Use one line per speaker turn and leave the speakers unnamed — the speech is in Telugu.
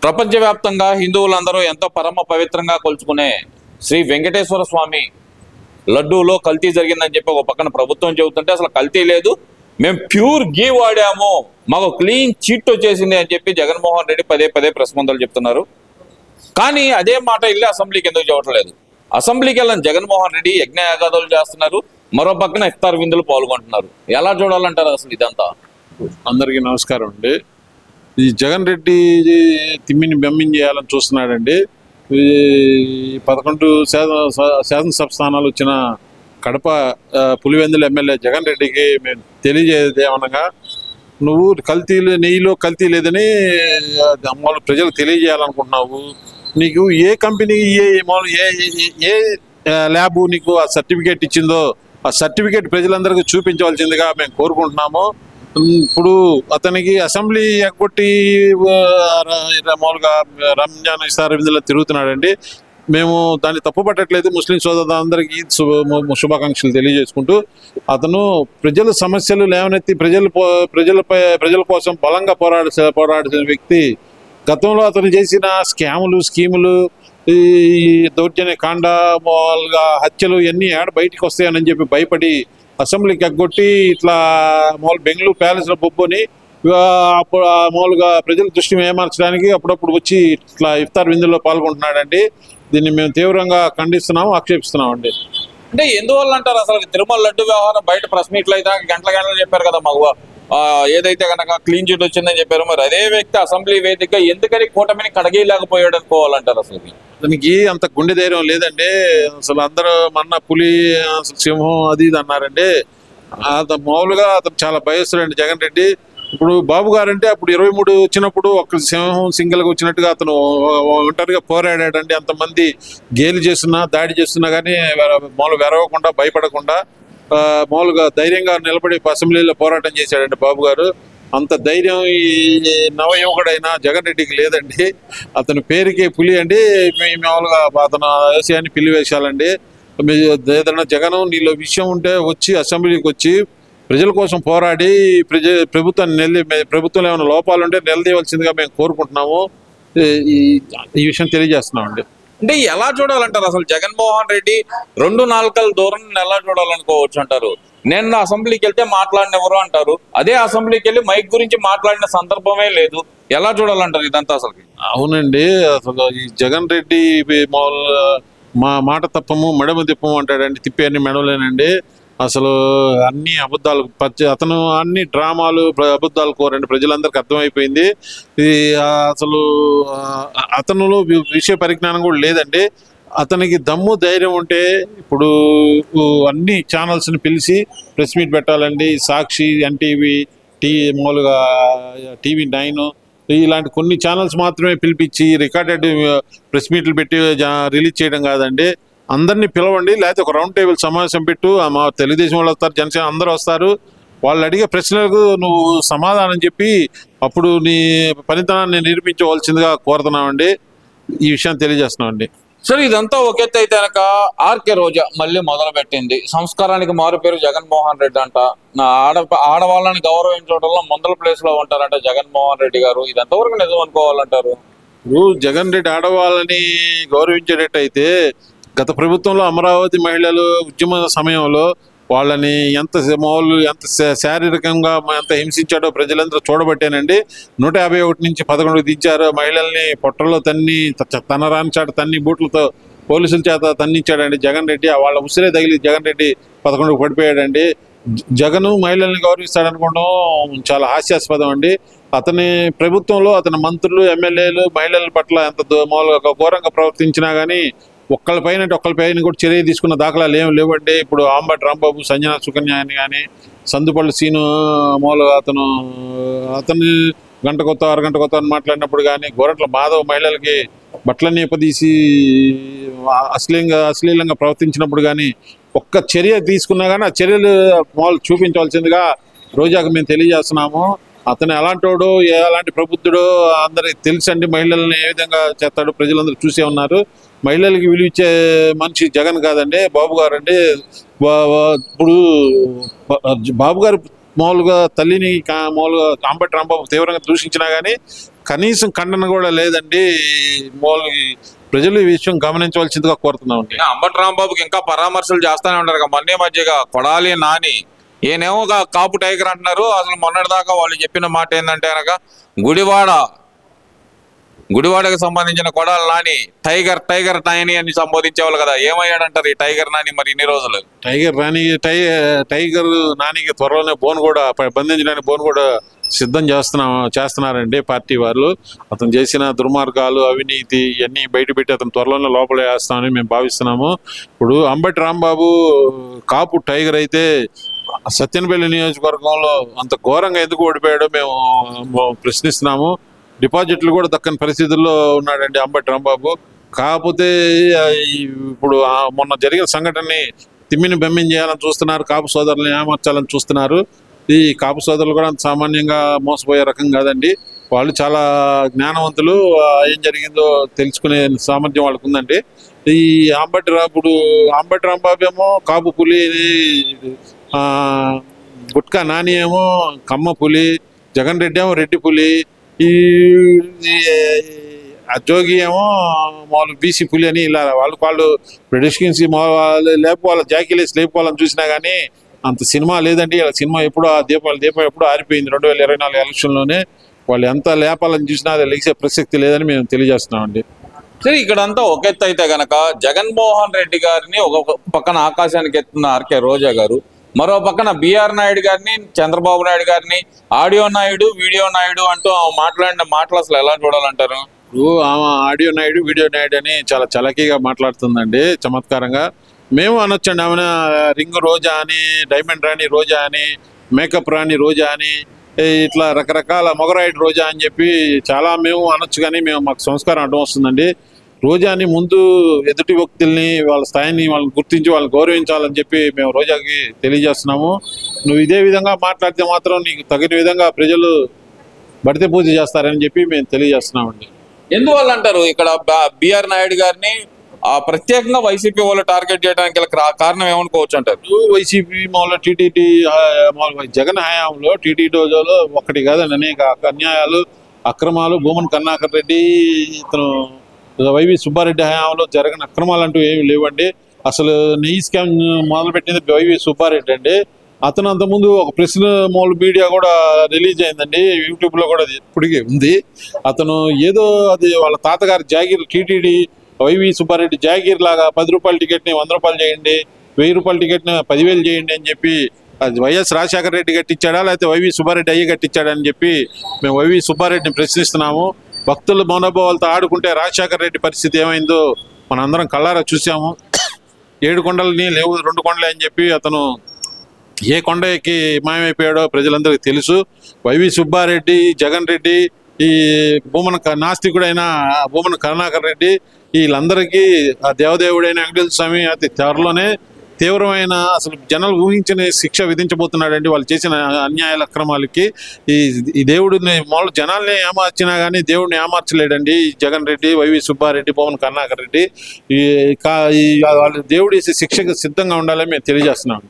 ప్రపంచవ్యాప్తంగా హిందువులందరూ ఎంతో పరమ పవిత్రంగా కొలుచుకునే శ్రీ వెంకటేశ్వర స్వామి లడ్డూలో కల్తీ జరిగిందని చెప్పి ఒక పక్కన ప్రభుత్వం చెబుతుంటే అసలు కల్తీ లేదు, మేము ప్యూర్ గీ వాడాము, మాకు క్లీన్ చిట్ వచ్చేసింది అని చెప్పి జగన్మోహన్ రెడ్డి పదే పదే ప్రెస్ ముందలు చెప్తున్నారు. కానీ అదే మాట వెళ్ళి అసెంబ్లీకి ఎందుకు చెప్పట్లేదు? అసెంబ్లీకి వెళ్ళని జగన్మోహన్ రెడ్డి యజ్ఞయాగాదులు చేస్తున్నారు, మరో పక్కన ఇఫ్తార్ విందులు పాల్గొంటున్నారు. ఎలా చూడాలంటారు అసలు ఇదంతా?
అందరికీ నమస్కారం అండి. ఈ జగన్ రెడ్డి తిమ్మిని బెమ్మిని చేయాలని చూస్తున్నాడండి. ఈ 11 శాసనసభ స్థానాలు వచ్చిన కడప పులివెందుల ఎమ్మెల్యే జగన్ రెడ్డికి మేము తెలియజేది ఏమనగా, నువ్వు నెయ్యిలో కల్తీ లేదని మామూలు ప్రజలకు తెలియజేయాలనుకుంటున్నావు. నీకు ఏ కంపెనీ ఏ ల్యాబ్ నీకు ఆ సర్టిఫికేట్ ఇచ్చిందో ఆ సర్టిఫికేట్ ప్రజలందరికీ చూపించవలసిందిగా మేము కోరుకుంటున్నాము. ఇప్పుడు అతనికి అసెంబ్లీ ఎగ్గొట్టి మామూలుగా రంజాన్ ఇఫ్తార్ విందులో తిరుగుతున్నాడండి. మేము దాన్ని తప్పు పట్టట్లేదు. ముస్లిం సోదరులందరికీ శుభాకాంక్షలు తెలియజేసుకుంటూ, అతను ప్రజల సమస్యలు లేవనెత్తి ప్రజల కోసం బలంగా పోరాడిన వ్యక్తి. గతంలో అతను చేసిన స్కీములు, ఈ దౌర్జన్య కాండ, మామూలుగా హత్యలు ఇవన్నీ బయటికి వస్తాయని చెప్పి భయపడి అసెంబ్లీకి ఎగ్గొట్టి ఇట్లా మామూలు బెంగళూరు ప్యాలెస్లో బొబ్బని అప్పుడు మామూలుగా ప్రజల దృష్టిని ఏమార్చడానికి అప్పుడప్పుడు వచ్చి ఇట్లా ఇఫ్తార్ విందుల్లో పాల్గొంటున్నాడండి. దీన్ని మేము తీవ్రంగా ఖండిస్తున్నాము, ఆక్షేపిస్తున్నాం అండి.
అంటే ఎందువల్ల అంటారు అసలు? తిరుమల లడ్డు వ్యవహారం బయట ప్రెస్ మీట్లు అయితే గంటలు చెప్పారు కదా మాకు, ఏదైతే కనుక క్లీన్ చిట్ వచ్చిందని చెప్పారు. మరి అదే వ్యక్తి అసెంబ్లీ వేదిక ఎందుకని కూటమిని కడగేయలేకపోయాడు అనుకోవాలంటారు? అసలు
దానికి అంత గుండె ధైర్యం లేదండి. అసలు అందరూ మన్న పులి, సింహం అది ఇది అన్నారండి. మామూలుగా అతను చాలా భయస్తుడండి జగన్ రెడ్డి. ఇప్పుడు బాబు గారు అంటే అప్పుడు 23 వచ్చినప్పుడు ఒక సింహం సింగిల్గా వచ్చినట్టుగా అతను ఒంటరిగా పోరాడాడండి. అంతమంది గేలి చేస్తున్నా దాడి చేస్తున్నా కానీ మామూలుగా వెరవకుండా భయపడకుండా మామూలుగా ధైర్యంగా నిలబడి అసెంబ్లీలో పోరాటం చేశాడండి బాబు గారు. అంత ధైర్యం ఈ నవయువకుడైన జగన్ రెడ్డికి లేదండి. అతని పేరుకి పులి అండి. మామూలుగా అతను విషయాన్ని పిల్లి వేశాలండి. ఏదైనా జగన్ నీలో విషయం ఉంటే వచ్చి అసెంబ్లీకి వచ్చి ప్రజల కోసం పోరాడి ప్రభుత్వంలో ఏమైనా లోపాలు ఉంటే నిలదీయవలసిందిగా మేము కోరుకుంటున్నాము. ఈ విషయం తెలియజేస్తున్నామండి.
అంటే ఎలా చూడాలంటారు అసలు? జగన్మోహన్ రెడ్డి 2 నాలుకల దూరం ఎలా చూడాలనుకోవచ్చు అంటారు? నేను అసెంబ్లీకి వెళ్తే మాట్లాడినెవరు అంటారు, అదే అసెంబ్లీకి వెళ్ళి మైక్ గురించి మాట్లాడిన సందర్భమే లేదు. ఎలా చూడాలంటారు ఇదంతా అసలు?
అవునండి, అసలు ఈ జగన్ రెడ్డి మా మాట తప్పము మెడమ తిప్పము అంటాడండి. తిప్పి అన్ని మెడలేనండి. అసలు అన్ని అబద్ధాలు అతను అన్ని డ్రామాలు అబద్ధాలు కోరండి. ప్రజలందరికీ అర్థమైపోయింది. ఇది అసలు అతనులో విషయ పరిజ్ఞానం కూడా లేదండి. అతనికి దమ్ము ధైర్యం ఉంటే ఇప్పుడు అన్ని ఛానల్స్ని పిలిచి ప్రెస్ మీట్ పెట్టాలండి. సాక్షి, ఎన్టీవీ, మామూలుగా TV9 ఇలాంటి కొన్ని ఛానల్స్ మాత్రమే పిలిపించి రికార్డెడ్ ప్రెస్ మీట్లు పెట్టి రిలీజ్ చేయడం కాదండి. అందరినీ పిలవండి, లేకపోతే ఒక రౌండ్ టేబుల్ సమావేశం పెట్టు. మా తెలుగుదేశం వాళ్ళు వస్తారు, జనసేన అందరూ వస్తారు. వాళ్ళు అడిగే ప్రశ్నలకు నువ్వు సమాధానం చెప్పి అప్పుడు నీ పనితనాన్ని నిరూపించవలసిందిగా కోరుతున్నామండి. ఈ విషయం తెలియజేస్తున్నామండి.
సరే, ఇదంతా ఒక ఎత్తు అయితే కనుక ఆర్కే రోజా మళ్ళీ మొదలు పెట్టింది. సంస్కారానికి మారు పేరు జగన్మోహన్ రెడ్డి అంట. ఆడవాళ్ళని గౌరవించడంలో ముందల ప్లేస్ లో ఉంటారంట జగన్మోహన్ రెడ్డి గారు. ఇది ఎంతవరకు నిజం అనుకోవాలంటారు?
ఇప్పుడు జగన్ రెడ్డి ఆడవాళ్ళని గౌరవించేటట్టయితే గత ప్రభుత్వంలో అమరావతి మహిళలు ఉద్యమ సమయంలో వాళ్ళని ఎంత శారీరకంగా ఎంత హింసించాడో ప్రజలందరూ చూడబట్టేనండి. 151 నుంచి 11 దించారు. మహిళల్ని పొట్టల్లో తన రానిచాడు తన్ని బూట్లతో పోలీసుల చేత తన్నించాడండి జగన్ రెడ్డి. వాళ్ళ ఉసిరే తగిలి జగన్ రెడ్డి 11కు పడిపోయాడండి. జగన్ మహిళల్ని గౌరవిస్తాడనుకోవడం చాలా హాస్యాస్పదం అండి. అతని ప్రభుత్వంలో అతని మంత్రులు, ఎమ్మెల్యేలు మహిళల పట్ల ఎంత మామూలుగా ఘోరంగా ప్రవర్తించినా కానీ ఒక్కళ్ళపైన కూడా చర్య తీసుకున్న దాఖలాలు ఏమి లేవండి. ఇప్పుడు ఆంబటి రాంబాబు, సంజన సుకన్య అని కానీ, సందుపల్లి సీను మామూలుగా అతన్ని గంట కొత్త అరగంట కొత్త అని మాట్లాడినప్పుడు కానీ, గోరంట్ల మాధవ్ మహిళలకి బట్టలన్నీ ఇప్పదీసి అశ్లీలంగా ప్రవర్తించినప్పుడు కానీ ఒక్క చర్య తీసుకున్నా కానీ ఆ చర్యలు మామూలు చూపించవలసిందిగా రోజాకు మేము తెలియజేస్తున్నాము. అతను ఎలాంటోడో ఎలాంటి ప్రబుద్ధుడో అందరికి తెలుసండి. మహిళల్ని ఏ విధంగా చేస్తాడో ప్రజలందరూ చూసే ఉన్నారు. మహిళలకి విలువిచ్చే మనిషి జగన్ కాదండి, బాబు గారు అండి. ఇప్పుడు బాబు గారు మామూలుగా తల్లిని మామూలుగా ఆంబటి రాంబాబు తీవ్రంగా దూషించినా కానీ కనీసం ఖండన కూడా లేదండి. ప్రజలు ఈ విషయం గమనించవలసిందిగా కోరుతున్నామండి.
అంబటి రాంబాబుకి ఇంకా పరామర్శలు చేస్తానే ఉంటారు కదా. మొన్నే మధ్యగా కొడాలి నాని ఈయనేమో కాపు టైగర్ అంటున్నారు. అసలు మొన్నటిదాకా వాళ్ళు చెప్పిన మాట ఏంటంటే కనుక గుడివాడకి సంబంధించిన కొడాలి నాని టైగర్ నాని అని సంబోధించేవాళ్ళు కదా. ఏమయ్యాడంటారు ఈ టైగర్ నాని మరి ఇన్ని రోజులు?
టైగర్ నానికి త్వరలోనే బంధించడానికి బోన్ కూడా సిద్ధం చేస్తున్నారండి పార్టీ వాళ్ళు. అతను చేసిన దుర్మార్గాలు, అవినీతి ఇవన్నీ బయటపెట్టి అతను త్వరలోనే లోపల వేస్తామని మేము భావిస్తున్నాము. ఇప్పుడు అంబటి రాంబాబు కాపు టైగర్ అయితే సత్యనపల్లి నియోజకవర్గంలో అంత ఘోరంగా ఎందుకు ఓడిపోయాడో మేము ప్రశ్నిస్తున్నాము. డిపాజిట్లు కూడా దక్కని పరిస్థితుల్లో ఉన్నాడండి అంబటి రాంబాబు. కాకపోతే ఇప్పుడు మొన్న జరిగిన సంఘటనని తిమ్మిని బెమ్మిని చేయాలని చూస్తున్నారు, కాపు సోదరులను ఏమార్చాలని చూస్తున్నారు. ఈ కాపు సోదరులు కూడా అంత సామాన్యంగా మోసపోయే రకం కాదండి. వాళ్ళు చాలా జ్ఞానవంతులు. ఏం జరిగిందో తెలుసుకునే సామర్థ్యం వాళ్ళకు ఉందండి. ఈ అంబటి రాంబాబు ఏమో కాపు పులి, గుట్కా నాని ఏమో కమ్మ పులి, జగన్ రెడ్డి ఏమో రెడ్డి పులి, ఈ జోగి ఏమో మామూలు బీసీ పులి అని ఇలా వాళ్ళు ప్రొడక్షన్స్ వాళ్ళ జాకీలేసి లేకపోవాలని చూసినా కానీ అంత సినిమా లేదండి. వాళ్ళ సినిమా ఎప్పుడో దీపం ఎప్పుడో ఆరిపోయింది 2024 ఎలక్షన్లోనే. వాళ్ళు ఎంత లేపాలని చూసినా అది లెగిసే ప్రసక్తి లేదని మేము తెలియజేస్తున్నామండి.
సరే, ఇక్కడంతా ఒక ఎత్తు అయితే గనక జగన్మోహన్ రెడ్డి గారిని ఒక పక్కన ఆకాశానికి ఎత్తున్న ఆర్కే రోజా గారు, మరో పక్కన బిఆర్ నాయుడు గారిని, చంద్రబాబు నాయుడు గారిని ఆడియో నాయుడు, వీడియో నాయుడు అంటూ మాట్లాడిన మాటలు అసలు ఎలా చూడాలంటారు?
ఆమె ఆడియో నాయుడు, వీడియో నాయుడు అని చాలా చలకీగా మాట్లాడుతుందండి, చమత్కారంగా. మేము అనొచ్చండి ఆమె రింగ్ రోజా అని, డైమండ్ రాణి రోజా అని, మేకప్ రాణి రోజా అని, ఇట్లా రకరకాల మొగరాయిడ్ రోజా అని చెప్పి చాలా మేము అనొచ్చు. కానీ మాకు సంస్కారం అడ్డం వస్తుందండి. రోజాని ముందు ఎదుటి వ్యక్తుల్ని, వాళ్ళ స్థాయిని వాళ్ళని గుర్తించి వాళ్ళని గౌరవించాలని చెప్పి మేము రోజాకి తెలియజేస్తున్నాము. నువ్వు ఇదే విధంగా మాట్లాడితే మాత్రం నీకు తగిన విధంగా ప్రజలు బడితే పూజ చేస్తారని చెప్పి మేము తెలియజేస్తున్నామండి.
ఎందువల్ల అంటారు ఇక్కడ బిఆర్ నాయుడు గారిని ప్రత్యేకంగా వైసీపీ వాళ్ళు టార్గెట్ చేయడానికి కారణం ఏమనుకోవచ్చు అంటారు?
వైసీపీ మామూలు టీటీడీ జగన్ హయాంలో టీటీడీ రోజులో ఒకటి కాదండి, అనేక అన్యాయాలు, అక్రమాలు, భూమన్ కరుణాకర్ రెడ్డి, ఇతను వైవి సుబ్బారెడ్డి హయాంలో జరిగిన అక్రమాలు అంటూ ఏమి లేవండి. అసలు నెయ్యి స్కామ్ మొదలుపెట్టింది వైవి సుబ్బారెడ్డి అండి. అతను అంతకుముందు ఒక ప్రెస్ మీడియా కూడా రిలీజ్ అయిందండి, యూట్యూబ్లో కూడా ఇప్పటికే ఉంది. అతను ఏదో అది వాళ్ళ తాతగారి జాగీర్, టీటీడీ వైవి సుబ్బారెడ్డి జాగీర్ లాగా 10 రూపాయల టికెట్ని 100 రూపాయలు చేయండి, 1000 రూపాయల టికెట్ని 10,000 చేయండి అని చెప్పి అది వైఎస్ రాజశేఖర రెడ్డి కట్టించాడా లేకపోతే వైవి సుబ్బారెడ్డి అయ్యి కట్టించాడా అని చెప్పి మేము వైవి సుబ్బారెడ్డిని ప్రశ్నిస్తున్నాము. భక్తుల మనోభావాలతో ఆడుకుంటే రాజశేఖర రెడ్డి పరిస్థితి ఏమైందో మనందరం కళ్ళారా చూసాము. 7 కొండలని లేవు 2 కొండలే అని చెప్పి అతను ఏ కొండ ఎక్కి మాయమైపోయాడో ప్రజలందరికీ తెలుసు. వైవి సుబ్బారెడ్డి, జగన్ రెడ్డి, ఈ నాస్తికుడైన భూమన కరుణాకర్ రెడ్డి, వీళ్ళందరికీ ఆ దేవదేవుడైన వెంకటేశ్వర స్వామి అతి త్వరలోనే తీవ్రమైన, అసలు జనాలు ఊహించని శిక్ష విధించబోతున్నాడండి వాళ్ళు చేసిన అన్యాయాల అక్రమాలకి. ఈ దేవుడిని మామూలు జనాల్ని ఏమార్చినా కానీ దేవుడిని ఏమార్చలేడండి జగన్ రెడ్డి, వైవి సుబ్బారెడ్డి, భూమన కరుణాకర్ రెడ్డి. వాళ్ళు దేవుడి శిక్షకు సిద్ధంగా ఉండాలని మేము తెలియజేస్తున్నాం.